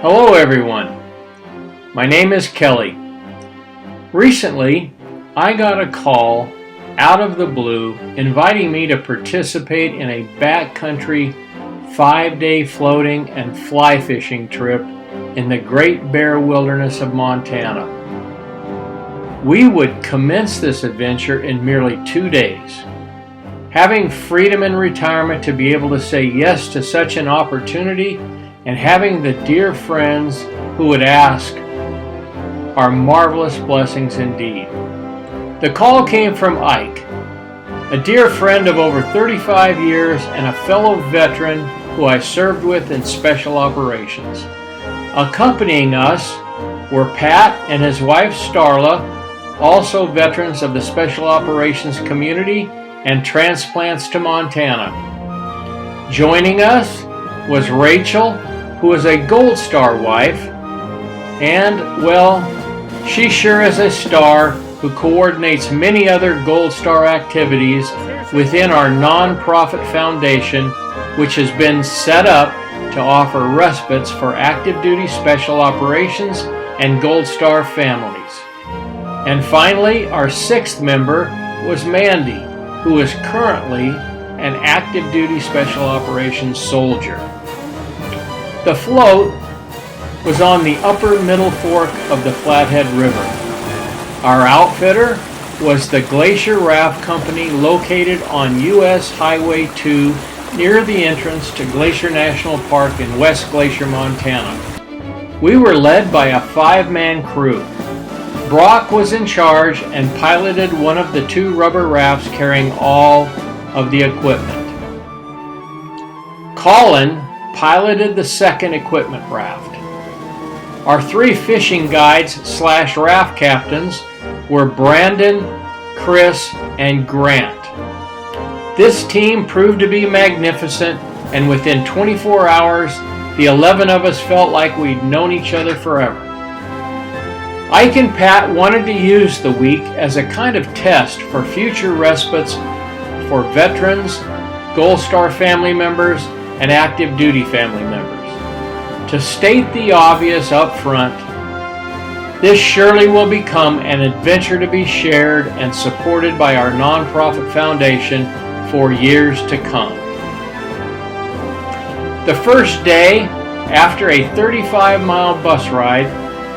Hello everyone, my name is Kelly. Recently, I got a call out of the blue inviting me to participate in a backcountry 5-day floating and fly fishing trip in the Great Bear Wilderness of Montana. We would commence this adventure in merely 2 days. Having freedom in retirement to be able to say yes to such an opportunity and having the dear friends who would ask are marvelous blessings indeed. The call came from Ike, a dear friend of over 35 years and a fellow veteran who I served with in special operations. Accompanying us were Pat and his wife Starla, also veterans of the special operations community and transplants to Montana. Joining us was Rachel, who is a Gold Star wife, and, well, she sure is a star who coordinates many other Gold Star activities within our nonprofit foundation, which has been set up to offer respites for active duty special operations and Gold Star families. And finally, our 6th member was Mandy, who is currently an active duty special operations soldier. The float was on the upper middle fork of the Flathead River. Our outfitter was the Glacier Raft Company located on US Highway 2 near the entrance to Glacier National Park in West Glacier, Montana. We were led by a 5-man crew. Brock was in charge and piloted one of the 2 rubber rafts carrying all of the equipment. Colin piloted the 2nd equipment raft. Our 3 fishing guides / raft captains were Brandon, Chris, and Grant. This team proved to be magnificent, and within 24 hours, the 11 of us felt like we'd known each other forever. Ike and Pat wanted to use the week as a kind of test for future respites for veterans, Gold Star family members, and active duty family members. To state the obvious up front, this surely will become an adventure to be shared and supported by our nonprofit foundation for years to come. The first day, after a 35-mile bus ride,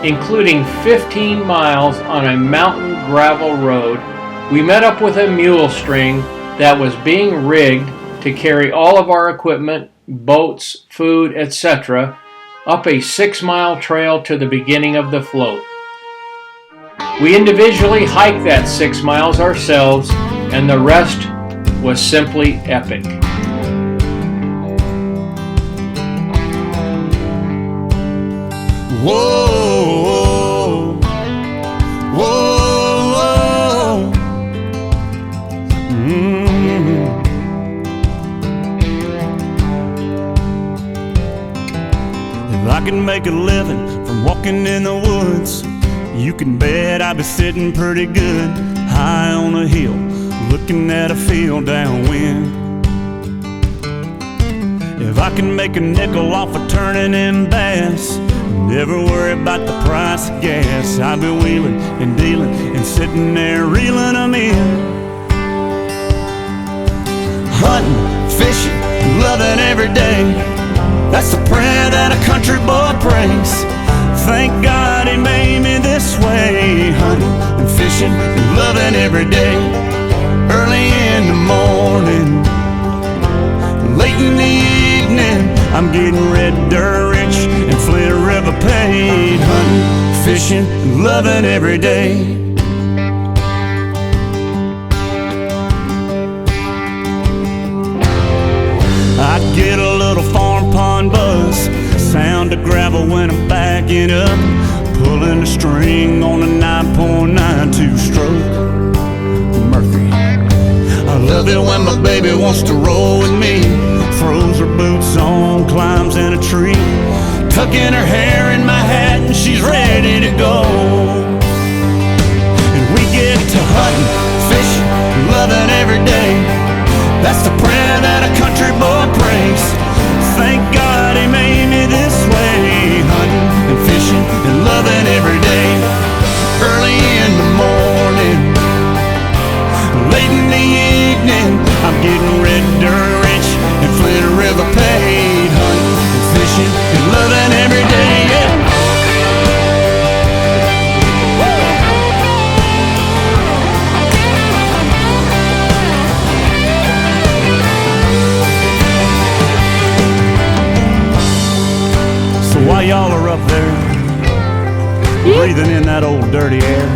including 15 miles on a mountain gravel road, we met up with a mule string that was being rigged to carry all of our equipment, boats, food, etc., up a 6-mile trail to the beginning of the float. We individually hiked that 6 miles ourselves, and the rest was simply epic. Whoa, whoa, whoa. If I can make a living from walking in the woods, you can bet I'd be sitting pretty good high on a hill, looking at a field downwind. If I can make a nickel off of turning in bass, never worry about the price of gas, I'll be wheeling and dealing and sitting there reeling them in. Hunting, fishing, loving every day, that's the prayer that a country boy prays. Thank God he made me this way. Hunting and fishing and loving every day. Early in the morning, late in the evening, I'm getting red dirt rich and Flint River paid. Hunting, fishing, and loving every day. I get a little farm pond buzz, sound of gravel when I'm backing up, pulling the string on a 9.9 two-stroke Murphy. I love it when my baby wants to roll with me, throws her boots on, climbs in a tree, tucking her hair in my hat and she's ready to go. And we get to hunting, fishing, loving every day. That's the prayer that a country boy prays. Thank God he made me this way. Hunting, breathing in that old dirty air,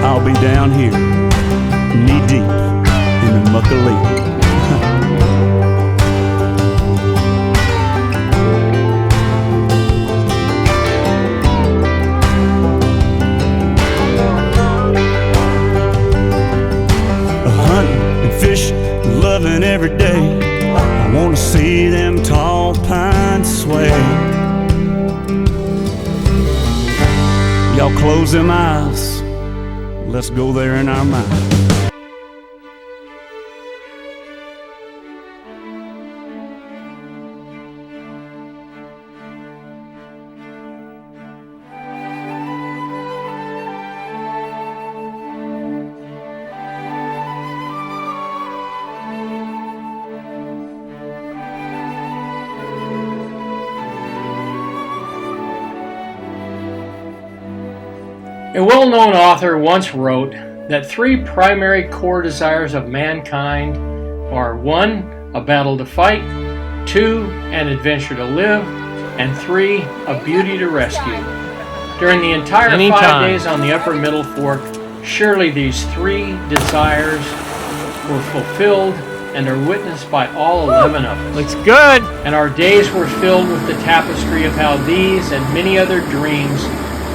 I'll be down here, knee deep in the muckaloo. Loving every day, I wanna see them tall pines sway. Y'all close them eyes, let's go there in our mind. A well-known author once wrote that three primary core desires of mankind are 1. A battle to fight, 2. An adventure to live, and 3. A beauty to rescue. During the entire 5 days on the Upper Middle Fork, surely these 3 desires were fulfilled and are witnessed by all 11 of us. Looks good! And our days were filled with the tapestry of how these and many other dreams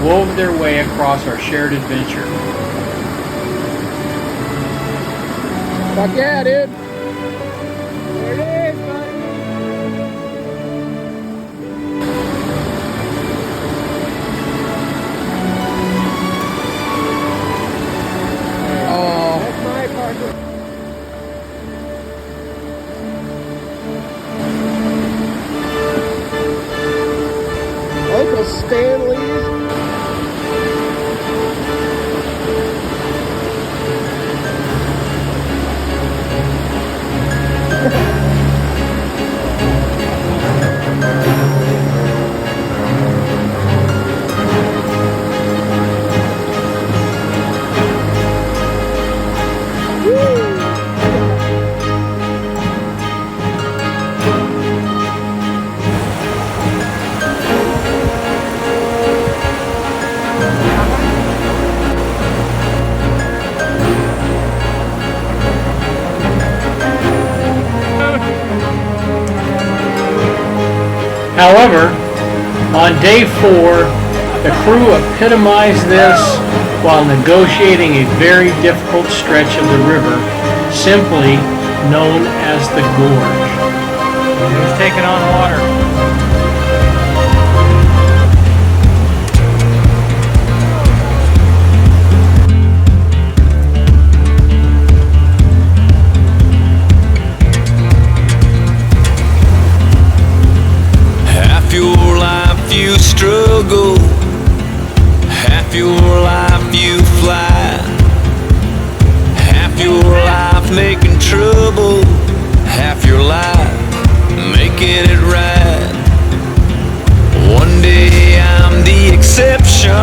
wove their way across our shared adventure. Fuck yeah, dude! There it is, buddy! Oh, that's my part. Uncle Stanley's. However, on day 4, the crew epitomized this while negotiating a very difficult stretch of the river, simply known as the Gorge. Who's taking on water? Half your life you struggle, half your life you fly, half your life making trouble, half your life making it right. One day I'm the exception,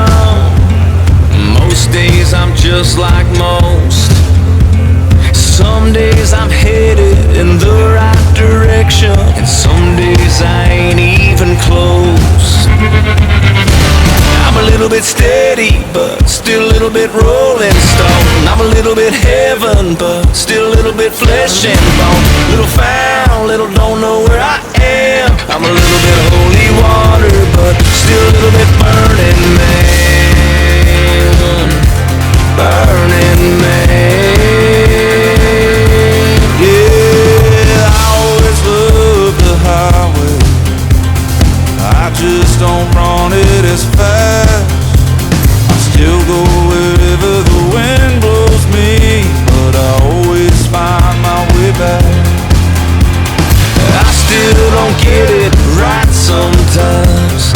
most days I'm just like most. Some days I'm headed in the right direction, and some days I ain't even close. I'm a little bit steady, but still a little bit rolling stone. I'm a little bit heaven, but still a little bit flesh and bone. Little found, little don't know where I am. I'm a little bit holy water, but still a little bit burning man. Burning man. I just don't run it as fast. I still go wherever the wind blows me, but I always find my way back. I still don't get it right sometimes.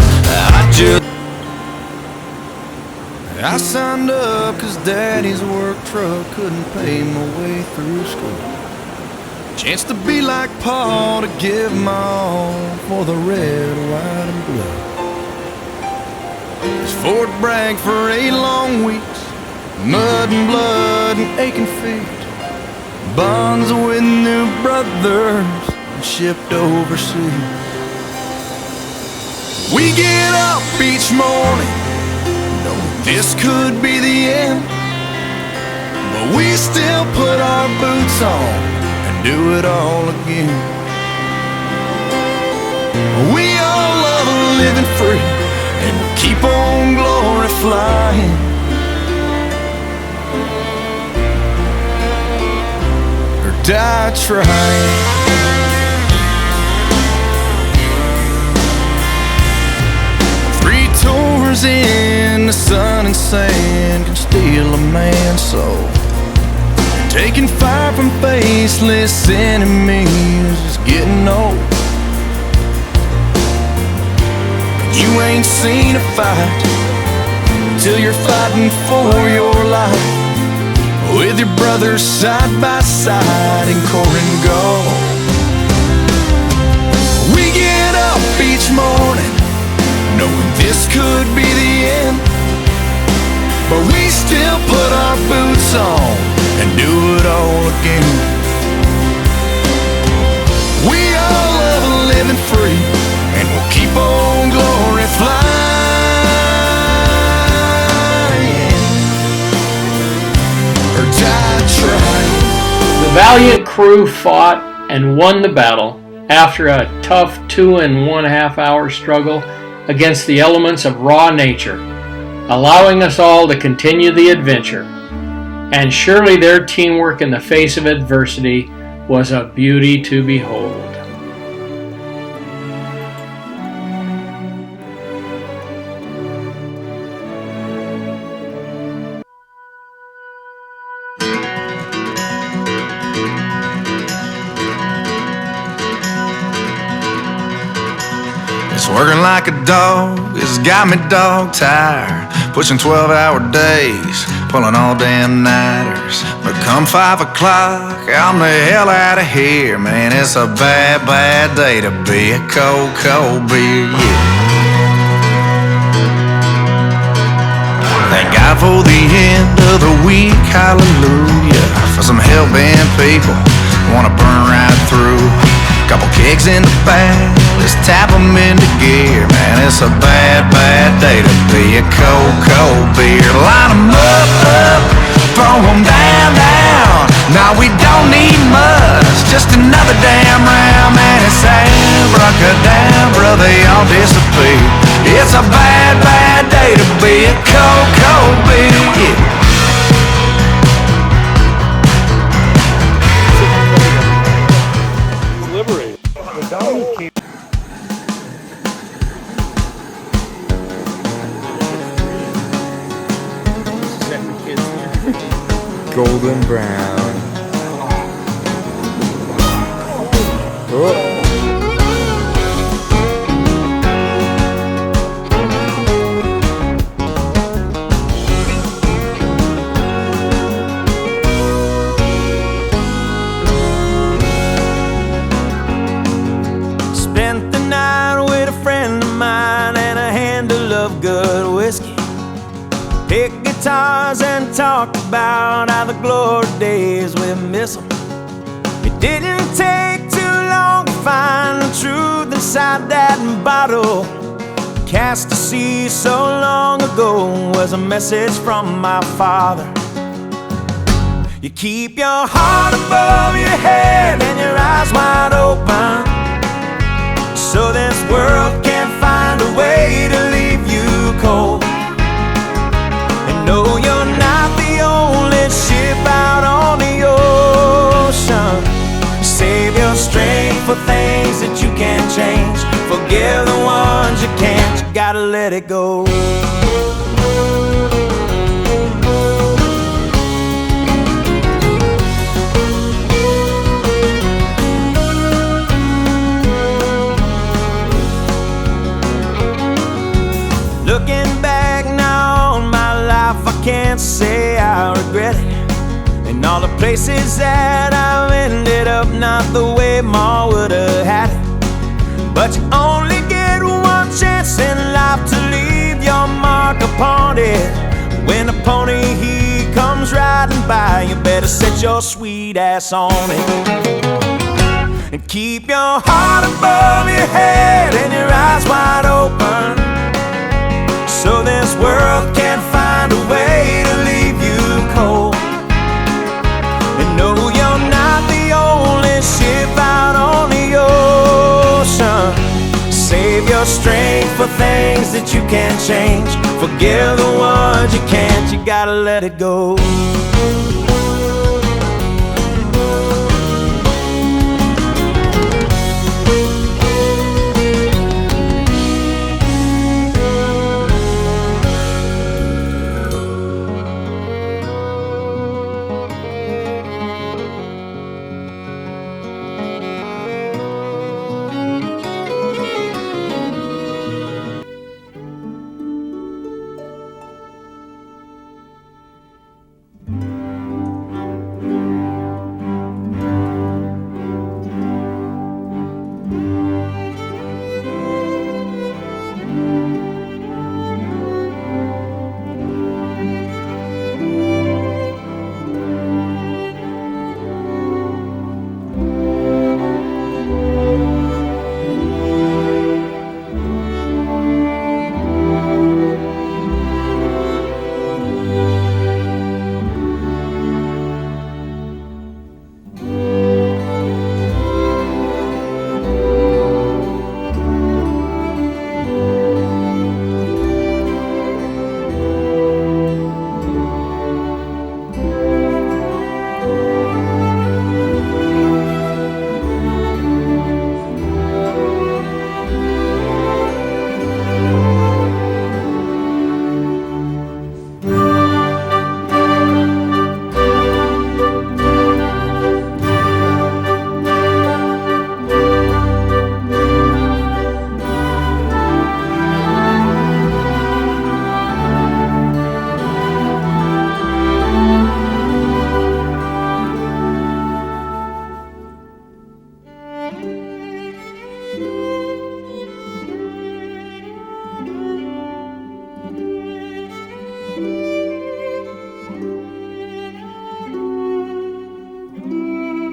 I signed up 'cause daddy's work truck couldn't pay my way through school. Chance to be like Paul, to give my all for the red, white, and blue. It's Fort Bragg for 8 long weeks, mud and blood and aching feet, bonds with new brothers and shipped overseas. We get up each morning, Knowing this could be the end, but we still put our boots on and do it all again. We all love living free and we'll keep on glory flying. Or die trying. Tours in the sun and sand can steal a man's soul. Taking fire from faceless enemies is getting old. You ain't seen a fight till you're fighting for your life, with your brothers side by side in core and gold. We get up each morning knowing this could be the end, but we still put our boots on and do it all again. We all love living free and we'll keep on glory flying. Or die trying. The valiant crew fought and won the battle after a tough 2.5 hour struggle against the elements of raw nature, allowing us all to continue the adventure. And surely their teamwork in the face of adversity was a beauty to behold. Working like a dog, it's got me dog tired. Pushing 12-hour days, pulling all damn nighters. But come 5 o'clock, I'm the hell out of here. Man, it's a bad, bad day to be a cold, cold beer, yeah. Thank God for the end of the week, hallelujah. For some hell-bent people, wanna burn right through. Couple kegs in the bag, let's tap them into gear. Man, it's a bad, bad day to be a cold, cold beer. Line them up, throw them down, down. Now we don't need much, just another damn round. Man, it's abracadabra, they all disappear. It's a bad, bad day to be a cold, cold beer, yeah. Golden brown. Oh. Spent the night with a friend of mine and a handle of good whiskey. Picked guitars and talked about how the glory days we miss them. It didn't take too long to find the truth inside that bottle. Cast to sea so long ago was a message from my father. You keep your heart above your head and your eyes wide open, so this world can't find a way to leave you cold. No, you're not the only ship out on the ocean. Save your strength for things that you can't change. Forgive the ones you can't, you gotta let it go. Looking back now on my life, I can't say I regret it. And all the places that I've ended up not the way Ma would've had it. But you only get one chance in life to leave your mark upon it. When a pony he comes riding by, you better set your sweet ass on it. And keep your heart above your head and your eyes wide open, so know this world can't find a way to leave you cold. And know you're not the only ship out on the ocean. Save your strength for things that you can't change. Forgive the ones you can't, you gotta let it go.